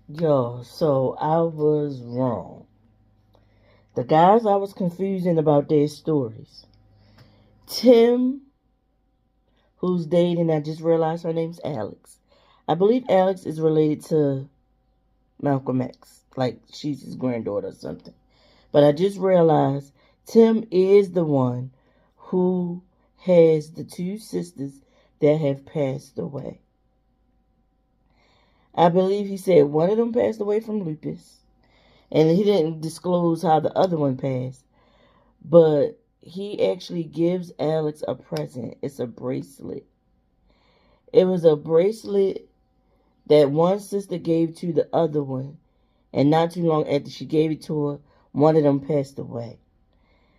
Yo, so I was wrong. The guys I was confusing about their stories. Tim, who's dating, I just realized her name's Alex. I believe Alex is related to Malcolm X. Like she's his granddaughter or something. But I just realized Tim is the one who has the two sisters that have passed away. I believe he said one of them passed away from lupus. And he didn't disclose how the other one passed. But he actually gives Alex a present. It's a bracelet. It was a bracelet that one sister gave to the other one. And not too long after she gave it to her, one of them passed away.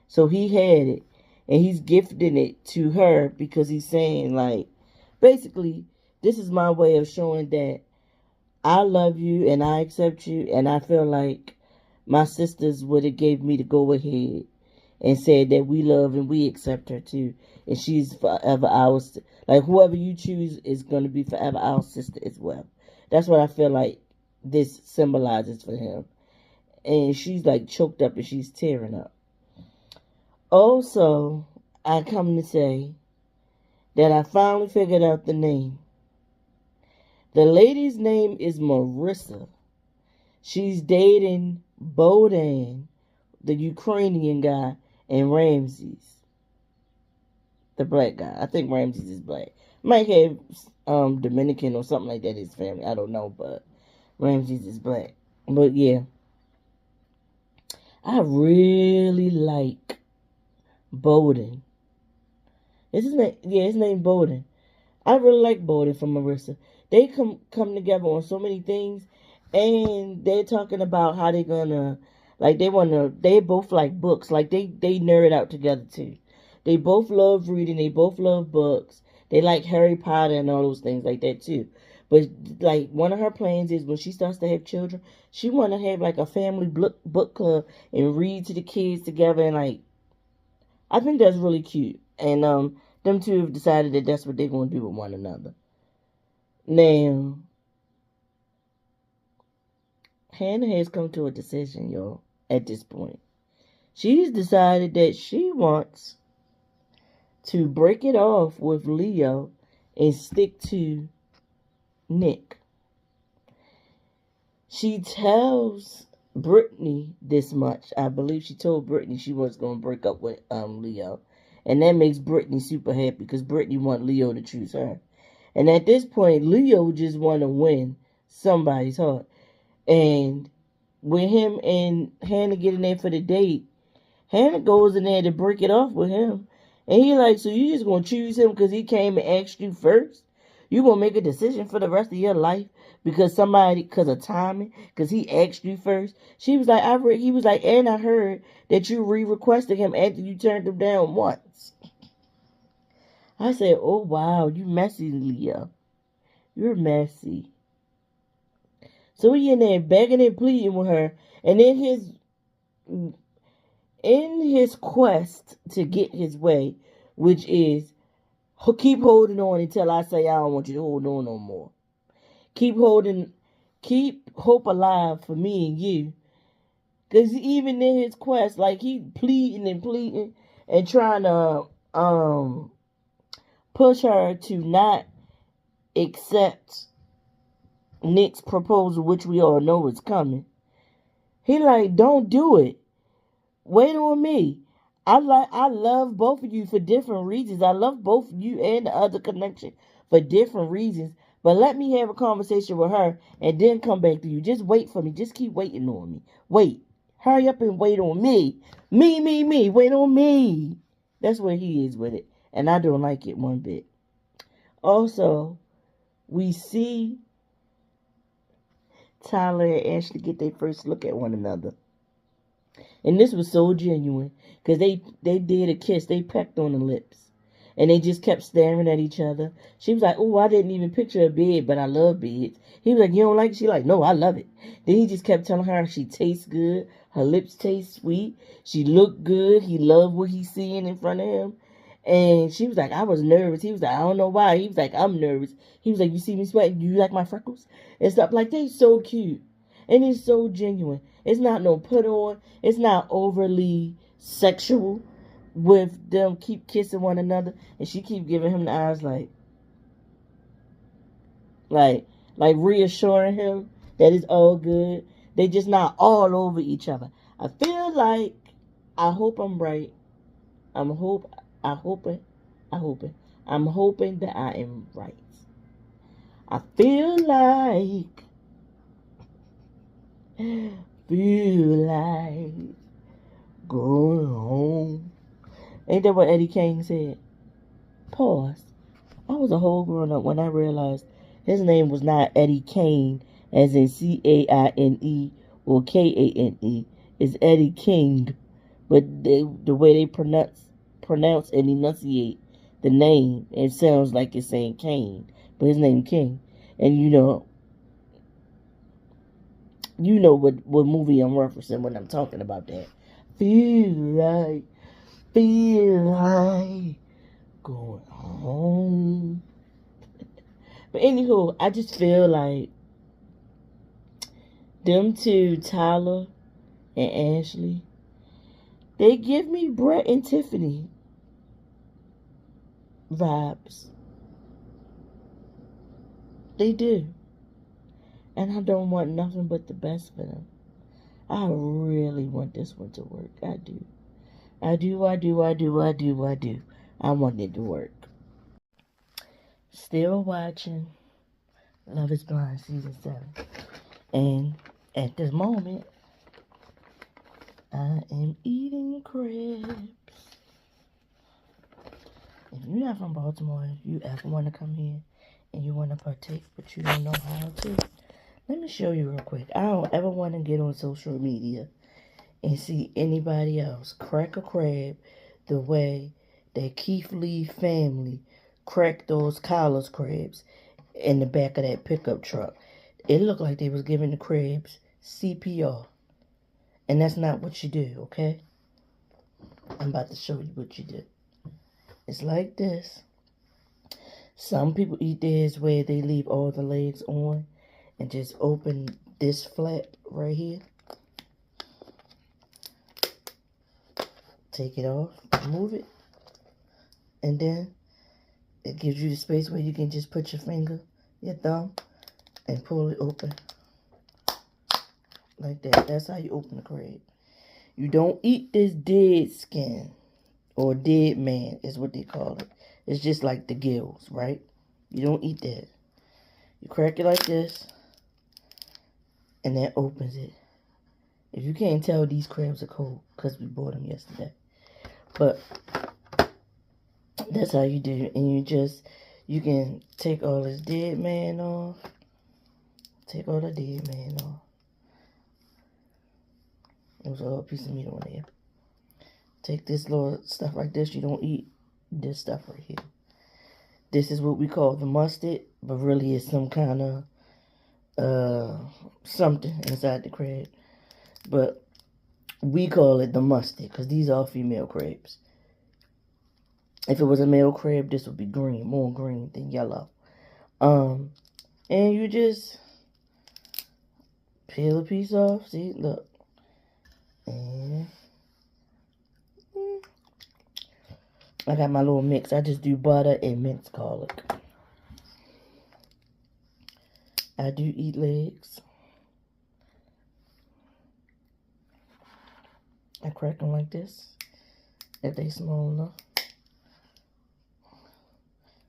So he had it. And he's gifting it to her because he's saying, like, basically, this is my way of showing that I love you and I accept you. And I feel like my sisters would have gave me the go ahead and said that we love and we accept her too. And she's forever ours. Like, whoever you choose is going to be forever our sister as well. That's what I feel like this symbolizes for him. And she's like choked up and she's tearing up. Also, I come to say that I finally figured out the name. The lady's name is Marissa. She's dating Bodan, the Ukrainian guy, and Ramses, the black guy. I think Ramses is black. Might have Dominican or something like that, his family. I don't know, but Ramses is black. But yeah, I really like Bowden. Is his name? Yeah, his name Bowden. I really like Bowden from Marissa. They come together on so many things, and they're talking about how they're gonna, like, they both like books. Like, they nerd out together too. They both love reading. They both love books. They like Harry Potter and all those things like that too. But like, one of her plans is when she starts to have children, she want to have like a family book club and read to the kids together. And like, I think that's really cute. And them two have decided that that's what they're gonna do with one another. Now, Hannah has come to a decision, y'all, at this point. She's decided that she wants to break it off with Leo and stick to Nick. She tells Brittany this much. I believe she told Brittany she was going to break up with Leo. And that makes Brittany super happy because Brittany wants Leo to choose her. And at this point, Leo just want to win somebody's heart. And with him and Hannah getting there for the date, Hannah goes in there to break it off with him. And he like, so you just gonna choose him because he came and asked you first? You gonna make a decision for the rest of your life because of timing, because he asked you first? She was like, he was like, and I heard that you re-requested him after you turned him down once. I said, oh wow, you messy, Leah. You're messy. So he in there begging and pleading with her, and in his quest to get his way, which is keep holding on until I say I don't want you to hold on no more. Keep hope alive for me and you. Because even in his quest, like, he pleading and pleading and trying to push her to not accept Nick's proposal, which we all know is coming. He like, don't do it. Wait on me. I love both of you for different reasons. I love both you and the other connection for different reasons. But let me have a conversation with her and then come back to you. Just wait for me. Just keep waiting on me. Wait. Hurry up and wait on me. Me. Wait on me. That's where he is with it. And I don't like it one bit. Also, we see Tyler and Ashley get their first look at one another. And this was so genuine because they did a kiss. They pecked on the lips. And they just kept staring at each other. She was like, oh, I didn't even picture a bed, but I love beds. He was like, you don't like it? She like, no, I love it. Then he just kept telling her she tastes good. Her lips taste sweet. She looked good. He loved what he's seeing in front of him. And she was like, I was nervous. He was like, I don't know why. He was like, I'm nervous. He was like, you see me sweating? Do you like my freckles? And stuff like, they so cute. And it's so genuine. It's not no put on. It's not overly sexual with them keep kissing one another. And she keep giving him the eyes like, like reassuring him that it's all good. They just not all over each other. I feel like, I hope I'm right. I'm hoping that I am right. I feel like going home. Ain't that what Eddie Kane said? Pause. I was a whole grown up when I realized his name was not Eddie Kane, as in Caine or Kane. It's Eddie King. But the way they pronounce and enunciate the name, it sounds like it's saying Kane, but his name King. And you know what movie I'm referencing when I'm talking about that. Feel like going home. But anywho, I just feel like them two, Tyler and Ashley, they give me Brett and Tiffany vibes. They do. And I don't want nothing but the best for them. I really want this one to work. I do. I want it to work. Still watching Love is Blind Season 7. And at this moment, I am eating crabs. If you're not from Baltimore, if you ever want to come here and you want to partake, but you don't know how to, let me show you real quick. I don't ever want to get on social media and see anybody else crack a crab the way that Keith Lee family cracked those Kyler's crabs in the back of that pickup truck. It looked like they was giving the crabs CPR. And that's not what you do, okay? I'm about to show you what you do. It's like this. Some people eat theirs where they leave all the legs on and just open this flap right here. Take it off, move it, and then it gives you the space where you can just put your finger, your thumb, and pull it open. Like that. That's how you open the crab. You don't eat this dead skin, or dead man is what they call it. It's just like the gills, right? You don't eat that. You crack it like this, and that opens it. If you can't tell, these crabs are cold because we bought them yesterday. But that's how you do it. And you can take all this dead man off. Take all the dead man off. There's a little piece of meat on there. Take this little stuff like this. You don't eat this stuff right here. This is what we call the mustard, but really it's some kind of something inside the crab. But we call it the mustard because these are female crabs. If it was a male crab, this would be green, more green than yellow. And you just peel a piece off. See, look. And I got my little mix. I just do butter and minced garlic. I do eat legs. I crack them like this if they small enough.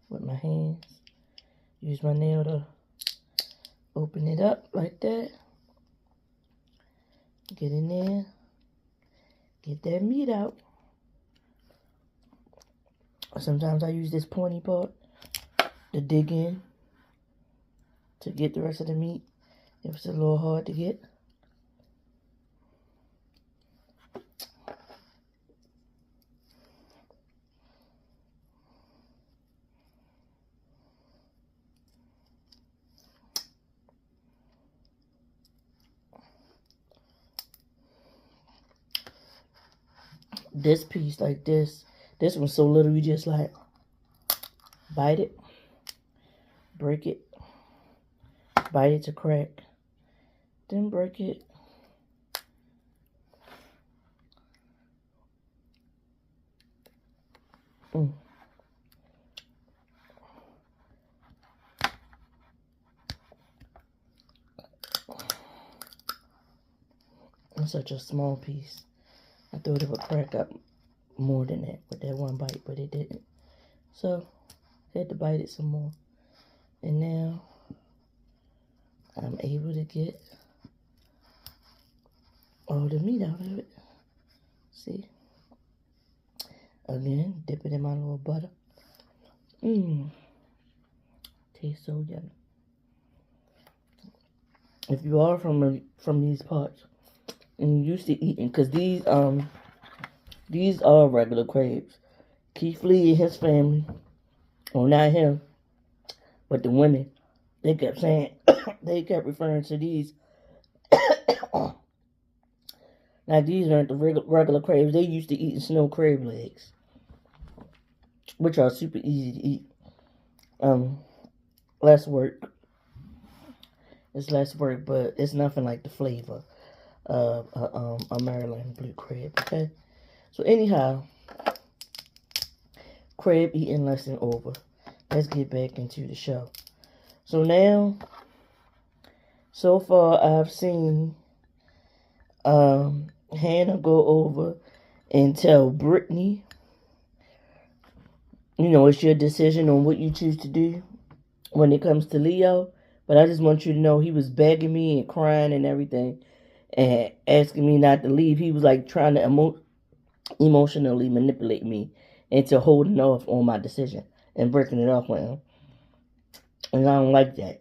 With my hands. Use my nail to open it up like that. Get in there. Get that meat out. Sometimes I use this pointy part to dig in to get the rest of the meat if it's a little hard to get. This piece like this one's so little you just like bite it, break it, bite it to crack, Didn't break it. It's such a small piece. I thought it would crack up more than that with that one bite, but it didn't. So, I had to bite it some more. And now, I'm able to get all the meat out of it. See? Again, dip it in my little butter. Tastes so yummy. If you are from these parts and you used to eating, because these are regular crabs. Keith Lee and his family, well, not him, but the women, they kept saying, they kept referring to these. Now, these aren't the regular crabs. They used to eat snow crab legs, which are super easy to eat. Less work. It's less work, but it's nothing like the flavor of a Maryland blue crab, okay? So anyhow, crab eating lesson over. Let's get back into the show. So now, so far I've seen Hannah go over and tell Brittany, you know, it's your decision on what you choose to do when it comes to Leo. But I just want you to know he was begging me and crying and everything and asking me not to leave. He was like trying to emotionally manipulate me into holding off on my decision and breaking it off with him. And I don't like that.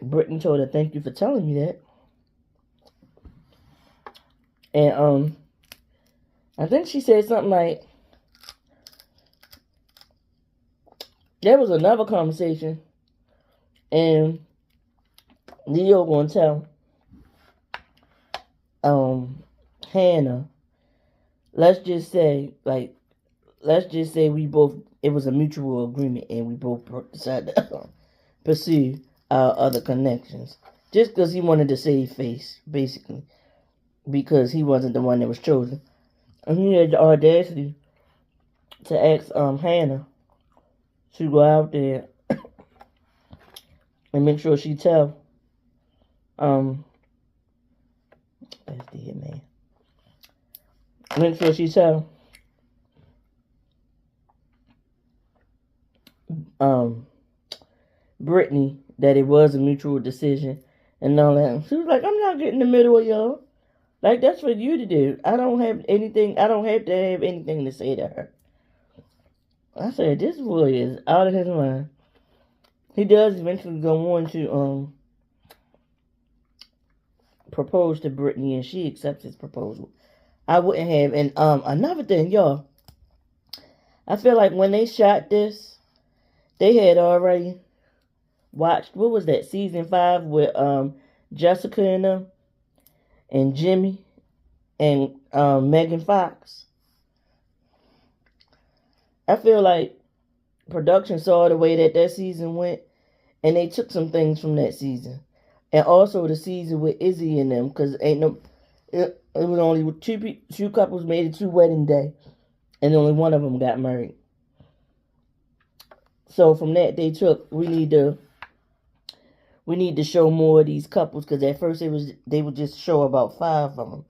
Brittany told her, thank you for telling me that. And I think she said something like, there was another conversation, and Leo gonna tell Hannah, let's just say we both, it was a mutual agreement and we both decided to pursue our other connections. Just because he wanted to save face, basically. Because he wasn't the one that was chosen. And he had the audacity to ask Hannah to go out there and make sure she tell that's the hit man. Make sure she tell Brittany that it was a mutual decision and all that. She was like, I'm not getting in the middle of y'all. Like, that's for you to do. I don't have to have anything to say to her. I said, this boy is out of his mind. He does eventually go on to propose to Brittany, and she accepts his proposal. I wouldn't have. And another thing, y'all, I feel like when they shot this, they had already watched, what was that, season 5 with Jessica and them, and Jimmy, and Megan Fox. I feel like production saw the way that season went, and they took some things from that season. And also the season with Izzy and them, because it was only two couples made it to wedding day, and only one of them got married. So from that, they took, we need to show more of these couples, because at first they would just show about 5 of them.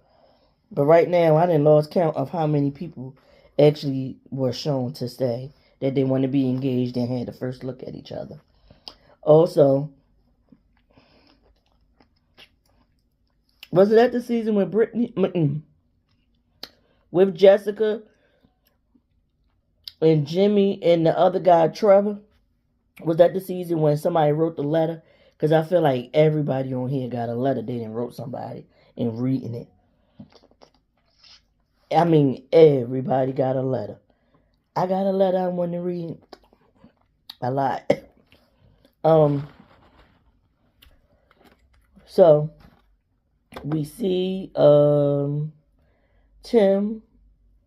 But right now, I done lost count of how many people actually were shown to say that they want to be engaged and had the first look at each other. Also, was it at the season with Brittany, with Jessica and Jimmy and the other guy, Trevor? Was that the season when somebody wrote the letter? Because I feel like everybody on here got a letter they didn't wrote somebody and reading it. I mean, everybody got a letter. I got a letter I want to read. A lot. So, we see Tim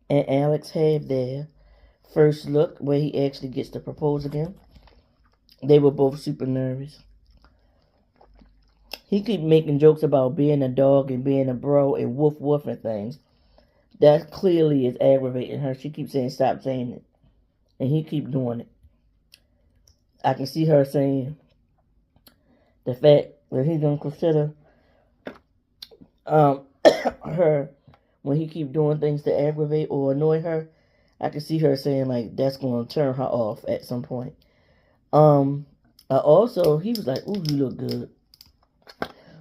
and Alex have their first look where he actually gets to propose again. They were both super nervous. He keep making jokes about being a dog and being a bro and woof woof and things. That clearly is aggravating her. She keeps saying stop saying it. And he keep doing it. I can see her saying the fact that he's gonna consider her when he keep doing things to aggravate or annoy her. I can see her saying like that's gonna turn her off at some point. Also he was like, "Ooh, you look good."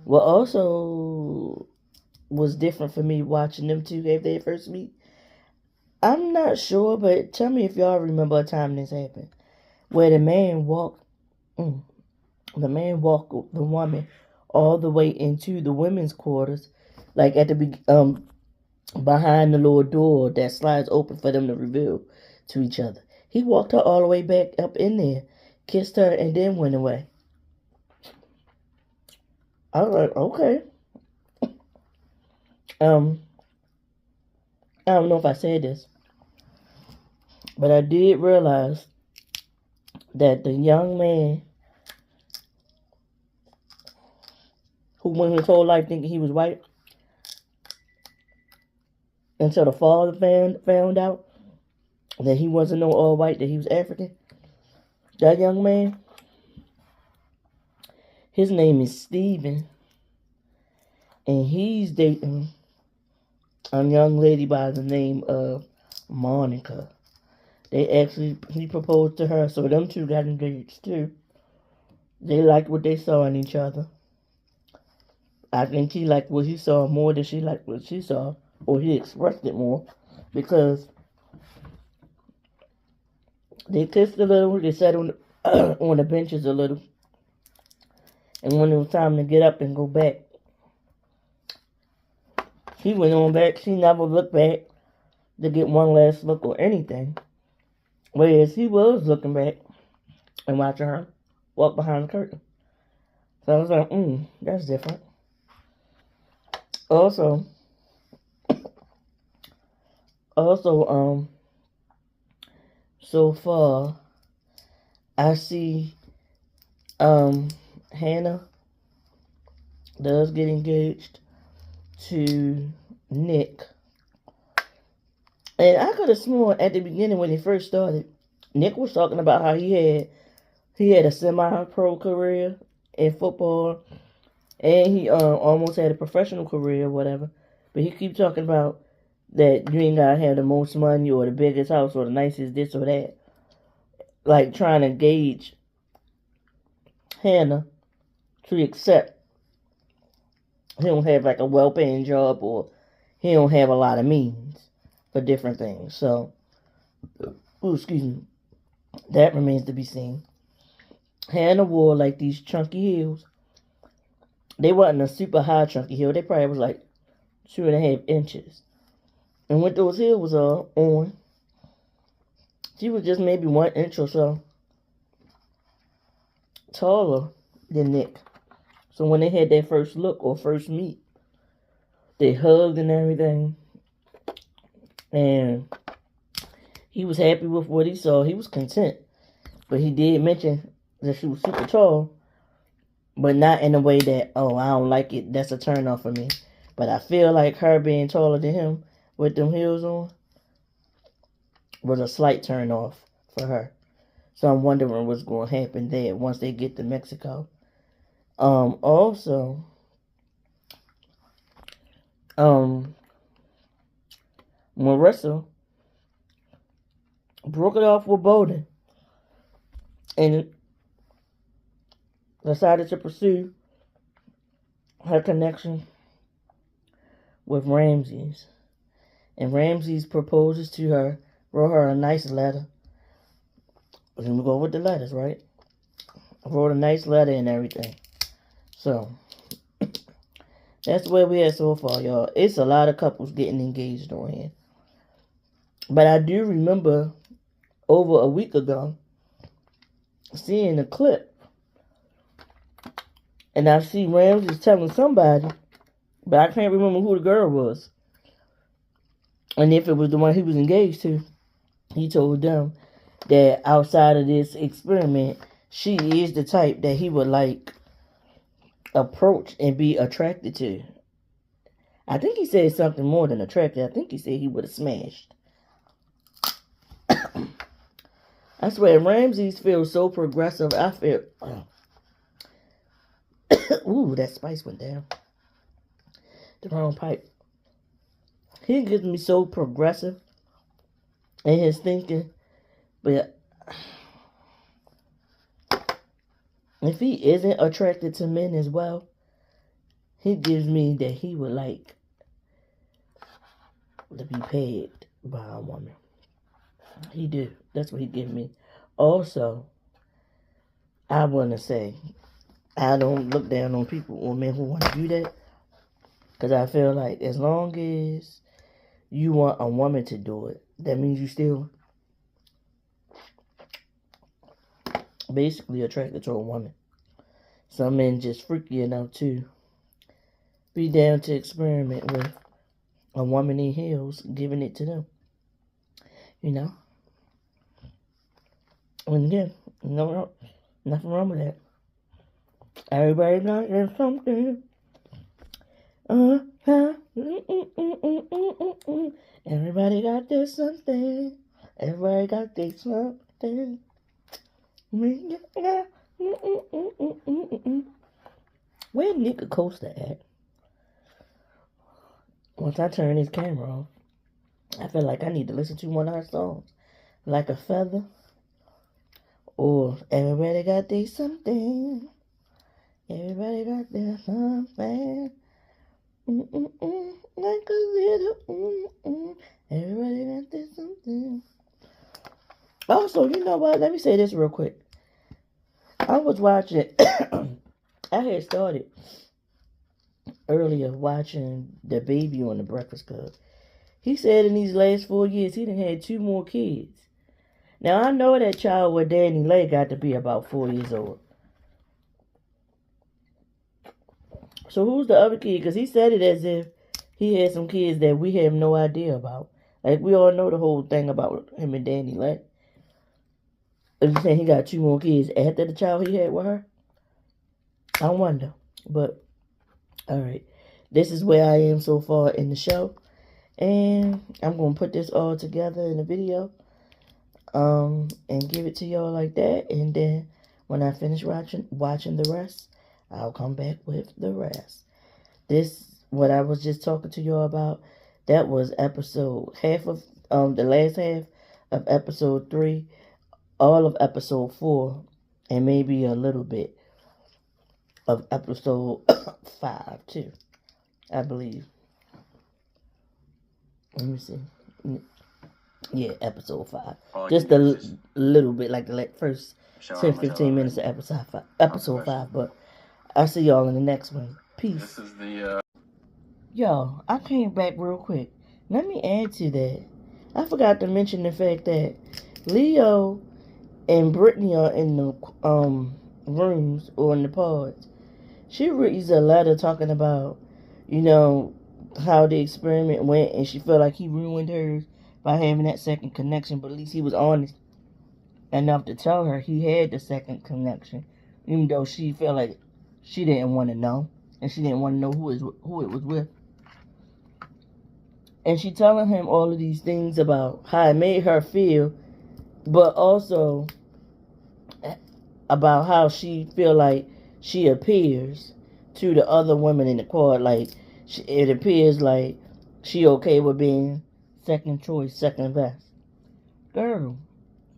What also was different for me watching them two have their first meet. I'm not sure, but tell me if y'all remember a time this happened where the man walked the woman all the way into the women's quarters, like at the behind the little door that slides open for them to reveal to each other. He walked her all the way back up in there, kissed her, and then went away. I was like, okay. I don't know if I said this, but I did realize that the young man who went his whole life thinking he was white until the father found out that he wasn't no all white, that he was African. That young man, his name is Steven, and he's dating a young lady by the name of Monica. He proposed to her, so them two got engaged too. They liked what they saw in each other. I think he liked what he saw more than she liked what she saw, or he expressed it more, because they kissed a little, they sat on on the benches a little, and when it was time to get up and go back, he went on back. She never looked back to get one last look or anything, whereas he was looking back and watching her walk behind the curtain. So I was like, that's different. Also, so far, I see, Hannah does get engaged to Nick. And I could have sworn at the beginning when he first started, Nick was talking about how he had a semi-pro career in football, and he almost had a professional career or whatever. But he keep talking about that you ain't gotta have the most money or the biggest house or the nicest this or that. Like trying to gauge Hannah to accept he don't have like a well-paying job or he don't have a lot of means for different things. So, excuse me, that remains to be seen. Hannah wore like these chunky heels. They wasn't a super high chunky heel. They probably was like 2.5 inches. And with those heels on, she was just maybe 1 inch or so taller than Nick. So when they had their first look or first meet, they hugged and everything. And he was happy with what he saw. He was content. But he did mention that she was super tall. But not in a way that, oh, I don't like it, that's a turn off for me. But I feel like her being taller than him with them heels on was a slight turn off for her. So I'm wondering what's going to happen there once they get to Mexico. Also, Marissa broke it off with Bowden and decided to pursue her connection with Ramses. And Ramses proposes to her, wrote her a nice letter. Let me go with the letters, right? Wrote a nice letter and everything. So, that's where we at so far, y'all. It's a lot of couples getting engaged on here. But I do remember over a week ago seeing a clip. And I see Ramses telling somebody, but I can't remember who the girl was. And if it was the one he was engaged to, he told them that outside of this experiment, she is the type that he would like approach and be attracted to. I think he said something more than attracted. I think he said he would have smashed. I swear, Ramses feels so progressive. I feel... Ooh, that spice went down the wrong pipe. He gets me so progressive in his thinking. But if he isn't attracted to men as well, he gives me that he would like to be pegged by a woman. He do. That's what he give me. Also, I want to say, I don't look down on people or men who want to do that. Because I feel like as long as you want a woman to do it, that means you still basically attracted to a woman. Some men just freaky enough to be down to experiment with a woman in heels, giving it to them. You know? And again, nothing wrong with that. Everybody got something. Everybody got this something. Everybody got this something. Where Nika Costa at? Once I turn his camera off, I feel like I need to listen to one of her songs. Like a Feather. Or Everybody Got Their Something. Everybody got their something. Like a little Everybody got their something. Also, you know what? Let me say this real quick. I was watching... I had started earlier watching the baby on the Breakfast Club. He said in these last 4 years, he done had 2 more kids. Now, I know that child with Danny Lay got to be about 4 years old. So who's the other kid? Because he said it as if he had some kids that we have no idea about. Like, we all know the whole thing about him and Danny Lay. If you're saying he got 2 more kids after the child he had with her, I wonder. But, alright. This is where I am so far in the show. And I'm going to put this all together in a video. And give it to y'all like that. And then when I finish watching the rest, I'll come back with the rest. This, what I was just talking to y'all about, that was half of the last half of episode 3, all of episode 4, and maybe a little bit of episode 5 too, I believe. Let me see. Yeah, episode 5. Just a little bit, like the first 10-15 minutes of episode 5. But I'll see y'all in the next one. Peace. This is the Yo, I came back real quick. Let me add to that. I forgot to mention the fact that Leo and Brittany are in the rooms or in the pods. She reads a letter talking about, you know, how the experiment went, and she felt like he ruined hers by having that second connection, but at least he was honest enough to tell her he had the second connection, even though she felt like she didn't want to know, and she didn't want to know who it was with. And she telling him all of these things about how it made her feel, but also about how she feel like she appears to the other women in the quad. Like, it appears like she okay with being second choice, second best. Girl,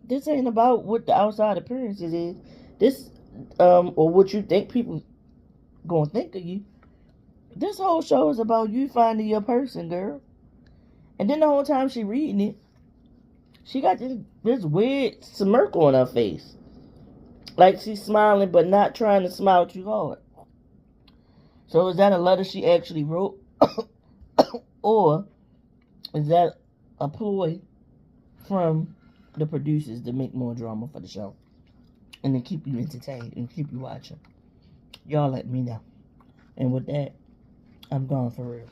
this ain't about what the outside appearances is. This, or what you think people gonna think of you. This whole show is about you finding your person, girl. And then the whole time she reading it, she got this weird smirk on her face. Like she's smiling, but not trying to smile too hard. So is that a letter she actually wrote? Or is that a ploy from the producers to make more drama for the show? And to keep you entertained and keep you watching? Y'all let me know. And with that, I'm gone for real.